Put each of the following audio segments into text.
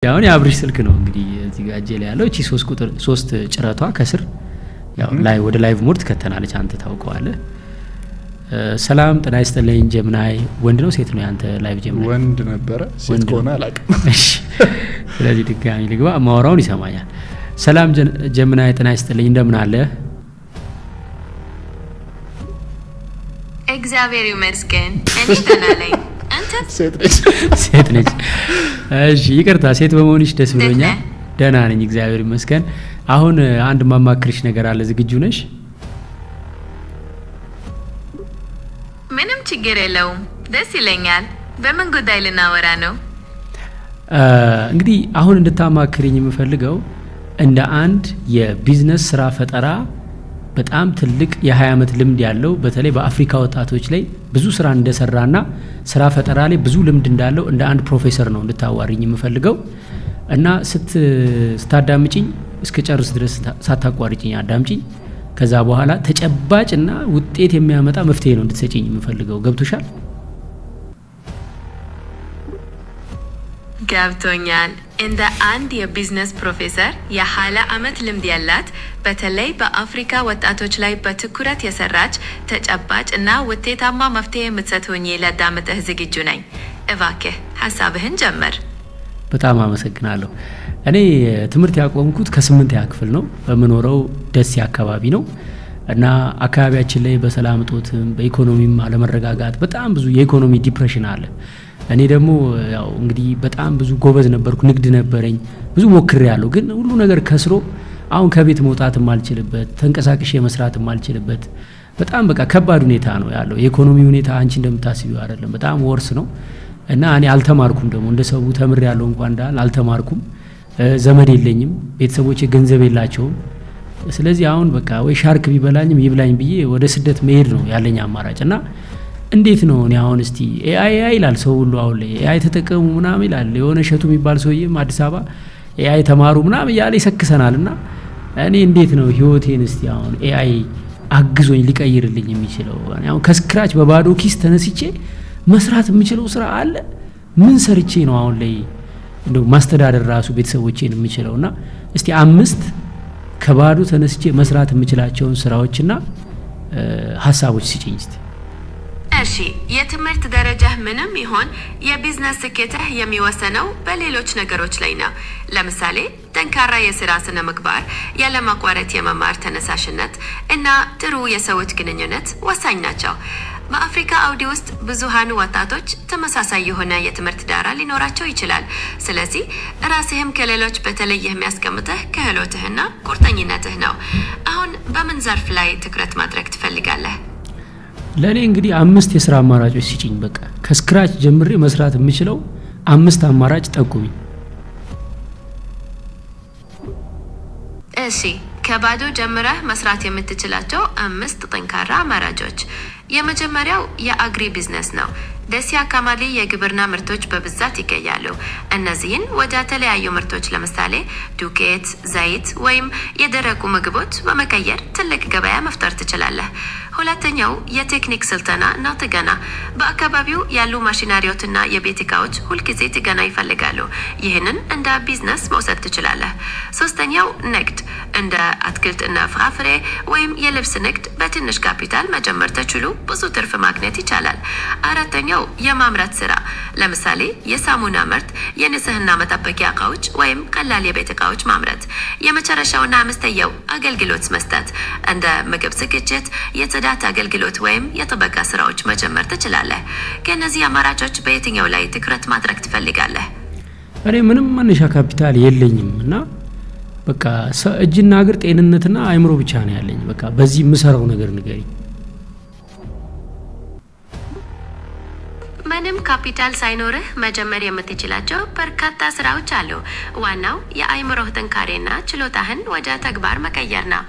ያውን ያብሪሽ ስልክ ነው እንግዲህ እዚህ ጋር እጄ ላይ ያለው እቺ 3 ቁጥር 3 ጭረቷ ከስር ያው ላይ ወደ ላይቭ ሞድ ከተናለች አንተ ታውቀዋለህ። ሰላም ጤና ይስጥልኝ ጀምናይ ወንድ ነው ሴት ነው ያንተ ላይቭ ጀምናይ? ወንድ ነበረ ሴት ሆነ አላውቅም። እሺ ስለዚህ ድጋሚ ልግባ ማውራውን ይሰማኛል። ሰላም ጀምናይ ጤና ይስጥልኝ እንደምን አለ? እግዚአብሔር ይመስገን እኔ ደህና ነኝ። አንተ? ሴት ነች። እሺ ይቅርታ ሴት በመሆንሽ ደስ ብሎኛል። ደህና ነኝ እግዚአብሔር ይመስገን። አሁን አንድ ማማክርሽ ነገር አለ ዝግጁ ነሽ? ምንም ችግር የለውም ደስ ይለኛል። በምን ጉዳይ ልናወራ ነው? እንግዲህ አሁን እንድታማክሪኝ የምፈልገው እንደ አንድ የቢዝነስ ስራ ፈጠራ በጣም ትልቅ የ20 አመት ልምድ ያለው በተለይ በአፍሪካ ወጣቶች ላይ ብዙ ስራ እንደሰራና ስራ ፈጠራ ላይ ብዙ ልምድ እንዳለው እንደ አንድ ፕሮፌሰር ነው እንድታዋሪኝ የምፈልገው እና ስታዳምጪኝ እስከ ጨርስ ድረስ ሳታቋርጪኝ አዳምጪኝ። ከዛ በኋላ ተጨባጭና ውጤት የሚያመጣ መፍትሄ ነው እንድትሰጪኝ የምፈልገው። ገብቶሻል? ገብቶኛል። እንደ አንድ የቢዝነስ ፕሮፌሰር የ20 አመት ልምድ ያላት በተለይ በአፍሪካ ወጣቶች ላይ በትኩረት የሰራች ተጨባጭ እና ውጤታማ መፍትሄ የምትሰጥ ሆኜ ላዳምጥህ ዝግጁ ነኝ። እባክህ ሐሳብህን ጀምር። በጣም አመሰግናለሁ። እኔ ትምህርት ያቆምኩት ከ8ኛ ክፍል ነው። በመኖረው ደሴ አካባቢ ነው እና አካባቢያችን ላይ በሰላም እጦትም በኢኮኖሚም አለመረጋጋት በጣም ብዙ የኢኮኖሚ ዲፕሬሽን አለ። እኔ ደግሞ ያው እንግዲህ በጣም ብዙ ጎበዝ ነበርኩ፣ ንግድ ነበረኝ፣ ብዙ ሞክሬያለሁ። ግን ሁሉ ነገር ከስሮ አሁን ከቤት መውጣት ማልችልበት፣ ተንቀሳቅሼ መስራት ማልችልበት በጣም በቃ ከባድ ሁኔታ ነው ያለው። የኢኮኖሚ ሁኔታ አንቺ እንደምታስቢው አይደለም፣ በጣም ወርስ ነው እና እኔ አልተማርኩም። ደግሞ እንደሰው ተምሬያለሁ እንኳን እንዳል አልተማርኩም። ዘመድ የለኝም፣ ቤተሰቦቼ ገንዘብ የላቸውም። ስለዚህ አሁን በቃ ወይ ሻርክ ቢበላኝም ይብላኝ ብዬ ወደ ስደት መሄድ ነው ያለኝ አማራጭ። እና እንዴት ነው እኔ አሁን እስቲ ኤአይ ይላል ሰው ሁሉ አሁን ላይ ኤአይ ተጠቀሙ ምናምን ይላል። የሆነ ሸቱ የሚባል ሰውዬም አዲስ አበባ ኤአይ ተማሩ ምናምን እያለ ይሰክሰናልና እኔ እንዴት ነው ህይወቴን እስቲ አሁን ኤአይ አግዞኝ ሊቀይርልኝ የሚችለው? አሁን ከስክራች በባዶ ኪስ ተነስቼ መስራት የምችለው ስራ አለ? ምን ሰርቼ ነው አሁን ላይ እንደው ማስተዳደር ራሱ ቤተሰቦቼን የምችለውና እስቲ 5 ከባዶ ተነስቼ መስራት የምችላቸውን ስራዎችና ሐሳቦች ስጪኝ እስቲ። እሺ የትምህርት ደረጃህ ምንም ይሆን የቢዝነስ ስኬትህ የሚወሰነው በሌሎች ነገሮች ላይ ነው። ለምሳሌ ጠንካራ የስራ ስነ ምግባር፣ ያለማቋረጥ የመማር ተነሳሽነት እና ጥሩ የሰዎች ግንኙነት ወሳኝ ናቸው። በአፍሪካ አውዲ ውስጥ ብዙሃኑ ወጣቶች ተመሳሳይ የሆነ የትምህርት ዳራ ሊኖራቸው ይችላል። ስለዚህ ራስህም ከሌሎች በተለየ የሚያስቀምጥህ ክህሎትህና ቁርጠኝነትህ ነው። አሁን በምን ዘርፍ ላይ ትኩረት ማድረግ ትፈልጋለህ? ለኔ እንግዲህ 5 የስራ አማራጮች ሲጭኝ በቃ ከስክራች ጀምሬ መስራት የምችለው 5 አማራጭ ጠቁሚ። እሺ ከባዶ ጀምረህ መስራት የምትችላቸው 5 ጠንካራ አማራጮች። የመጀመሪያው የአግሪ ቢዝነስ ነው። ደሴ አካባቢ የግብርና ምርቶች በብዛት ይገኛሉ። እነዚህን ወደ ተለያዩ ምርቶች ለምሳሌ ዱቄት፣ ዘይት ወይም የደረቁ ምግቦች በመቀየር ትልቅ ገበያ መፍጠር ትችላለህ። ሁለተኛው የቴክኒክ ስልጠና እና ጥገና። በአካባቢው ያሉ ማሽነሪዎችና የቤት እቃዎች ሁልጊዜ ጥገና ይፈልጋሉ። ይህንን እንደ ቢዝነስ መውሰድ ትችላለህ። ሶስተኛው ንግድ፣ እንደ አትክልት እና ፍራፍሬ ወይም የልብስ ንግድ በትንሽ ካፒታል መጀመር ተችሉ ብዙ ትርፍ ማግኘት ይቻላል። አራተኛው የማምረት ስራ፣ ለምሳሌ የሳሙና ምርት፣ የንጽህና መጠበቂያ እቃዎች ወይም ቀላል የቤት እቃዎች ማምረት። የመጨረሻውና አምስተኛው አገልግሎት መስጠት፣ እንደ ምግብ ዝግጅት፣ የጽዳት አገልግሎት ወይም የጥበቃ ስራዎች መጀመር ትችላለህ። ከእነዚህ አማራጮች በየትኛው ላይ ትኩረት ማድረግ ትፈልጋለህ? እኔ ምንም መነሻ ካፒታል የለኝም እና በቃ እጅና እግር ጤንነትና አይምሮ ብቻ ነው ያለኝ። በቃ በዚህ የምሰራው ነገር ንገሪኝ። ምንም ካፒታል ሳይኖርህ መጀመር የምትችላቸው በርካታ ስራዎች አሉ። ዋናው የአይምሮህ ጥንካሬና ችሎታህን ወደ ተግባር መቀየር ነው።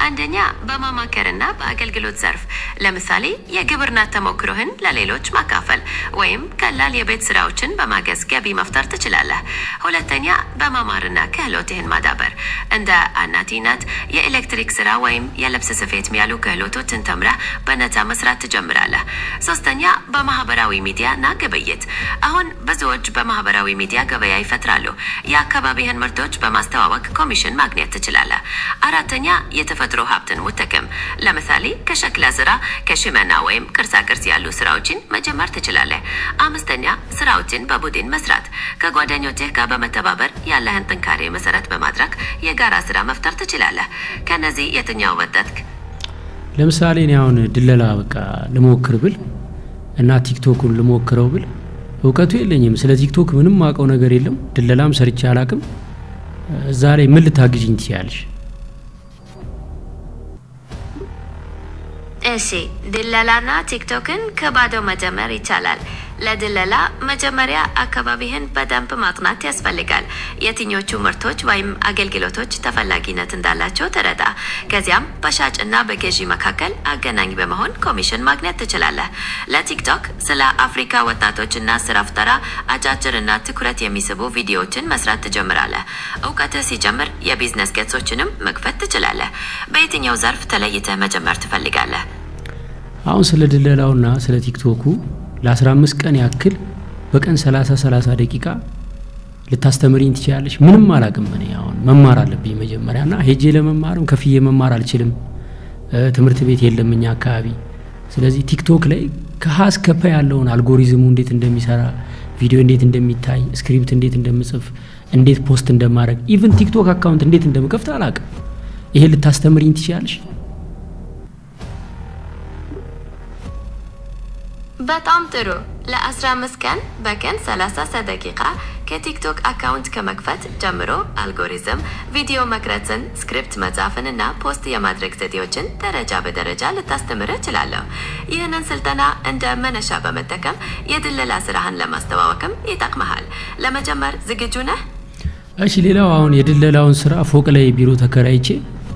አንደኛ በማማከርና በአገልግሎት ዘርፍ፣ ለምሳሌ የግብርና ተሞክሮህን ለሌሎች ማካፈል ወይም ቀላል የቤት ስራዎችን በማገዝ ገቢ መፍጠር ትችላለህ። ሁለተኛ በመማርና ክህሎትህን ማዳበር፣ እንደ አናቲነት፣ የኤሌክትሪክ ስራ ወይም የልብስ ስፌት ያሉ ክህሎቶችን ተምረህ በነፃ መስራት ትጀምራለህ። ሶስተኛ በማህበራዊ ሚዲያ ና ግብይት። አሁን ብዙዎች በማህበራዊ ሚዲያ ገበያ ይፈጥራሉ። የአካባቢህን ምርቶች በማስተዋወቅ ኮሚሽን ማግኘት ትችላለህ። አራተኛ የተፈጥሮ ሀብትን መጠቀም። ለምሳሌ ከሸክላ ስራ፣ ከሽመና ወይም ቅርጻቅርጽ ያሉ ስራዎችን መጀመር ትችላለህ። አምስተኛ ስራዎችን በቡድን መስራት። ከጓደኞችህ ጋር በመተባበር ያለህን ጥንካሬ መሰረት በማድረግ የጋራ ስራ መፍጠር ትችላለህ። ከነዚህ የትኛው ወጣት? ለምሳሌ እኔ አሁን ድለላ በቃ ልሞክር ብል እና ቲክቶኩን ልሞክረው ብል እውቀቱ የለኝም። ስለ ቲክቶክ ምንም ማውቀው ነገር የለም። ድለላም ሰርቼ አላቅም። እዛ ላይ ምን ልታግዥኝ ትችያለሽ? እሺ፣ ድለላና ቲክቶክን ከባዶ መጀመር ይቻላል። ለድለላ መጀመሪያ አካባቢህን በደንብ ማጥናት ያስፈልጋል። የትኞቹ ምርቶች ወይም አገልግሎቶች ተፈላጊነት እንዳላቸው ተረዳ። ከዚያም በሻጭና በገዢ መካከል አገናኝ በመሆን ኮሚሽን ማግኘት ትችላለህ። ለቲክቶክ ስለ አፍሪካ ወጣቶችና ስራ ፈጠራ አጫጭርና ትኩረት የሚስቡ ቪዲዮዎችን መስራት ትጀምራለህ። እውቀትህ ሲጀምር የቢዝነስ ገጾችንም መክፈት ትችላለህ። በየትኛው ዘርፍ ተለይተህ መጀመር ትፈልጋለህ? አሁን ስለ ድለላውና ስለ ቲክቶኩ ለ15 ቀን ያክል በቀን 30 ደቂቃ ልታስተምሪኝ ትችላለሽ? ምንም አላቅም። እኔ አሁን መማር አለብኝ መጀመሪያና ሄጄ ለመማርም ከፍዬ መማር አልችልም። ትምህርት ቤት የለም እኛ አካባቢ። ስለዚህ ቲክቶክ ላይ ከሀ እስከ ፐ ያለውን አልጎሪዝሙ እንዴት እንደሚሰራ፣ ቪዲዮ እንዴት እንደሚታይ፣ ስክሪፕት እንዴት እንደምጽፍ፣ እንዴት ፖስት እንደማድረግ፣ ኢቭን ቲክቶክ አካውንት እንዴት እንደምከፍት አላቅም። ይሄ ልታስተምሪኝ ትችላለሽ? በጣም ጥሩ። ለ15 ቀን በቀን 30 ደቂቃ ከቲክቶክ አካውንት ከመክፈት ጀምሮ አልጎሪዝም፣ ቪዲዮ መቅረጽን፣ ስክሪፕት መጻፍን እና ፖስት የማድረግ ዘዴዎችን ደረጃ በደረጃ ልታስተምር እችላለሁ። ይህንን ስልጠና እንደ መነሻ በመጠቀም የድለላ ስራህን ለማስተዋወቅም ይጠቅመሃል። ለመጀመር ዝግጁ ነህ? እሺ፣ ሌላው አሁን የድለላውን ስራ ፎቅ ላይ ቢሮ ተከራይቼ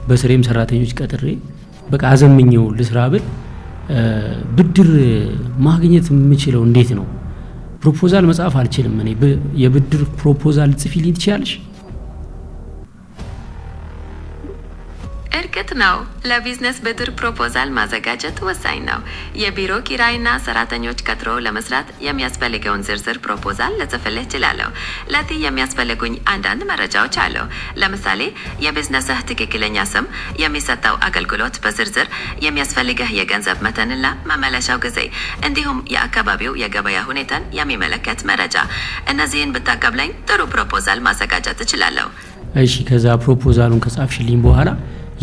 በስሬም ሰራተኞች ቀጥሬ በቃ አዘምኘው ልስራ ብል ብድር ማግኘት የምችለው እንዴት ነው? ፕሮፖዛል መጻፍ አልችልም። እኔ የብድር ፕሮፖዛል ጽፊልኝ ትችላለሽ? እርግጥ ነው ለቢዝነስ ብድር ፕሮፖዛል ማዘጋጀት ወሳኝ ነው። የቢሮ ኪራይና ሰራተኞች ቀጥሮ ለመስራት የሚያስፈልገውን ዝርዝር ፕሮፖዛል ልጽፍልህ እችላለሁ። ለዚህ የሚያስፈልጉኝ አንዳንድ መረጃዎች አሉ። ለምሳሌ የቢዝነስህ ትክክለኛ ስም፣ የሚሰጠው አገልግሎት በዝርዝር፣ የሚያስፈልግህ የገንዘብ መጠንና መመለሻው ጊዜ፣ እንዲሁም የአካባቢው የገበያ ሁኔታን የሚመለከት መረጃ። እነዚህን ብታቀብለኝ ጥሩ ፕሮፖዛል ማዘጋጀት እችላለሁ። እሺ፣ ከዛ ፕሮፖዛሉን ከጻፍሽልኝ በኋላ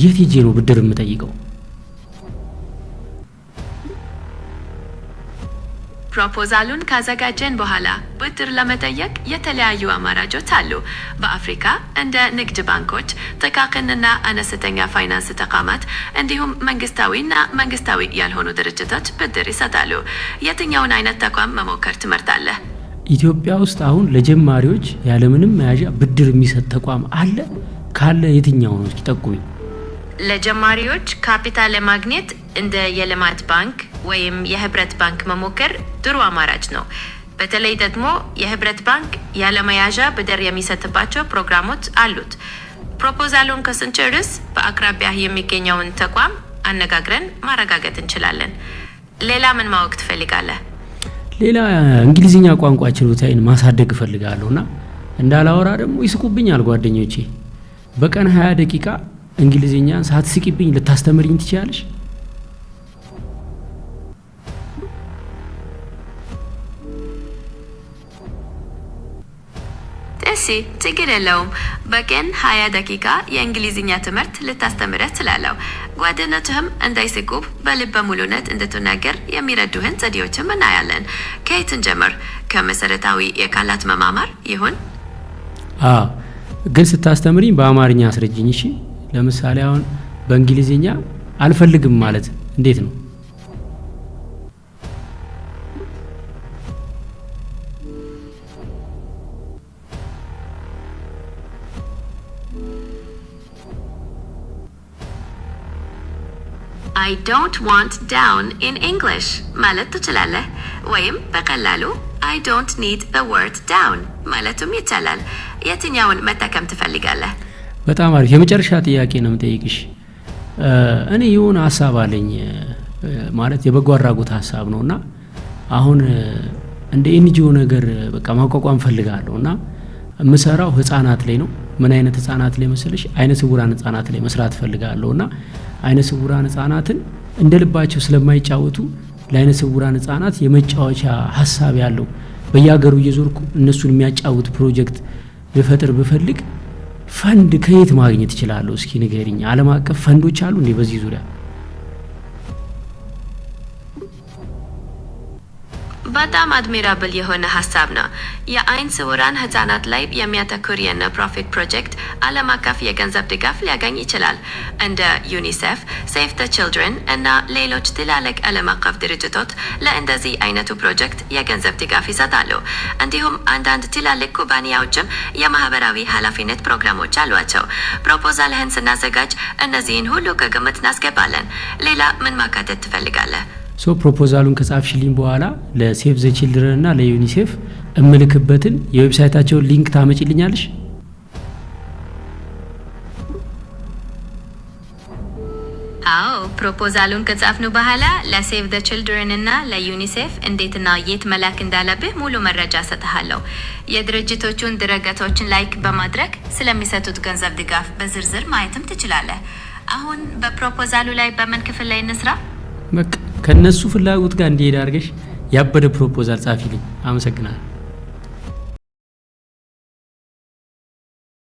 የት ሄጄ ነው ብድር የምጠይቀው? ፕሮፖዛሉን ካዘጋጀን በኋላ ብድር ለመጠየቅ የተለያዩ አማራጮች አሉ። በአፍሪካ እንደ ንግድ ባንኮች፣ ጥቃቅንና አነስተኛ ፋይናንስ ተቋማት እንዲሁም መንግስታዊና መንግስታዊ ያልሆኑ ድርጅቶች ብድር ይሰጣሉ። የትኛውን አይነት ተቋም መሞከር ትመርጣለህ? ኢትዮጵያ ውስጥ አሁን ለጀማሪዎች ያለምንም መያዣ ብድር የሚሰጥ ተቋም አለ? ካለ የትኛው ነው? እስኪ ጠቁኝ። ለጀማሪዎች ካፒታል ለማግኘት እንደ የልማት ባንክ ወይም የህብረት ባንክ መሞከር ጥሩ አማራጭ ነው። በተለይ ደግሞ የህብረት ባንክ ያለመያዣ ብድር የሚሰጥባቸው ፕሮግራሞች አሉት። ፕሮፖዛሉን ከስንጨርስ በአቅራቢያ የሚገኘውን ተቋም አነጋግረን ማረጋገጥ እንችላለን። ሌላ ምን ማወቅ ትፈልጋለህ? ሌላ እንግሊዝኛ ቋንቋ ችሎታዬን ማሳደግ እፈልጋለሁና እንዳላወራ ደግሞ ይስቁብኛል ጓደኞቼ። በቀን 20 ደቂቃ እንግሊዝኛ ሳትስቂብኝ ልታስተምሪኝ ትችላለሽ? እሺ፣ ችግር የለውም። በቀን 20 ደቂቃ የእንግሊዝኛ ትምህርት ልታስተምረህ ትችላለህ። ጓደኞችህም እንዳይስቁብ በልበ ሙሉነት እንድትናገር የሚረዱህን ዘዴዎችም እናያለን። ከየት እንጀምር? ከመሰረታዊ የቃላት መማማር ይሁን? ግን ስታስተምሪኝ በአማርኛ አስረጅኝ እሺ። ለምሳሌ አሁን በእንግሊዝኛ አልፈልግም ማለት እንዴት ነው? I don't want down in English ማለት ትችላለህ። ወይም በቀላሉ I don't need the word down ማለቱም ይቻላል። የትኛውን መጠቀም ትፈልጋለህ? በጣም አሪፍ። የመጨረሻ ጥያቄ ነው የምጠይቅሽ። እኔ የሆነ ሀሳብ አለኝ ማለት የበጎ አድራጎት ሀሳብ ነውና አሁን እንደ ኤንጂኦ ነገር በቃ ማቋቋም ፈልጋለሁና ምሰራው ህፃናት ላይ ነው። ምን አይነት ህፃናት ላይ መሰለሽ? አይነ ስውራን ህፃናት ላይ መስራት ፈልጋለሁና አይነ ስውራን ህፃናትን እንደልባቸው ስለማይጫወቱ ለአይነ ስውራን ህፃናት የመጫወቻ ሐሳብ ያለው በየሀገሩ እየዞርኩ እነሱን የሚያጫውት ፕሮጀክት ልፈጥር ብፈልግ ፈንድ ከየት ማግኘት እችላለሁ? እስኪ ንገሪኝ። ዓለም አቀፍ ፈንዶች አሉ እንዴ በዚህ ዙሪያ? በጣም አድሚራብል የሆነ ሀሳብ ነው። የአይን ስውራን ህጻናት ላይ የሚያተኩር የነ ፕሮፊት ፕሮጀክት ዓለም አቀፍ የገንዘብ ድጋፍ ሊያገኝ ይችላል። እንደ ዩኒሴፍ፣ ሴቭ ዘ ቺልድረን እና ሌሎች ትላልቅ ዓለም አቀፍ ድርጅቶች ለእንደዚህ አይነቱ ፕሮጀክት የገንዘብ ድጋፍ ይሰጣሉ። እንዲሁም አንዳንድ ትላልቅ ኩባንያዎችም የማህበራዊ ኃላፊነት ፕሮግራሞች አሏቸው። ፕሮፖዛልህን ስናዘጋጅ እነዚህን ሁሉ ከግምት እናስገባለን። ሌላ ምን ማካተት ትፈልጋለህ? ፕሮፖዛሉን ከጻፍሽልኝ በኋላ ለሴቭ ዘ ቺልድረን እና ለዩኒሴፍ እምልክበትን የዌብሳይታቸውን ሊንክ ታመጪልኛለሽ? አዎ፣ ፕሮፖዛሉን ከጻፍኑ በኋላ ለሴቭ ዘ ቺልድረን እና ለዩኒሴፍ እንዴትና የት መላክ እንዳለብህ ሙሉ መረጃ ሰጥሃለሁ። የድርጅቶቹን ድረገጾችን ላይክ በማድረግ ስለሚሰጡት ገንዘብ ድጋፍ በዝርዝር ማየትም ትችላለህ። አሁን በፕሮፖዛሉ ላይ በምን ክፍል ላይ እንስራ? በቃ ከነሱ ፍላጎት ጋር እንዲሄድ አድርገሽ ያበደ ፕሮፖዛል ጻፊልኝ። አመሰግናለሁ።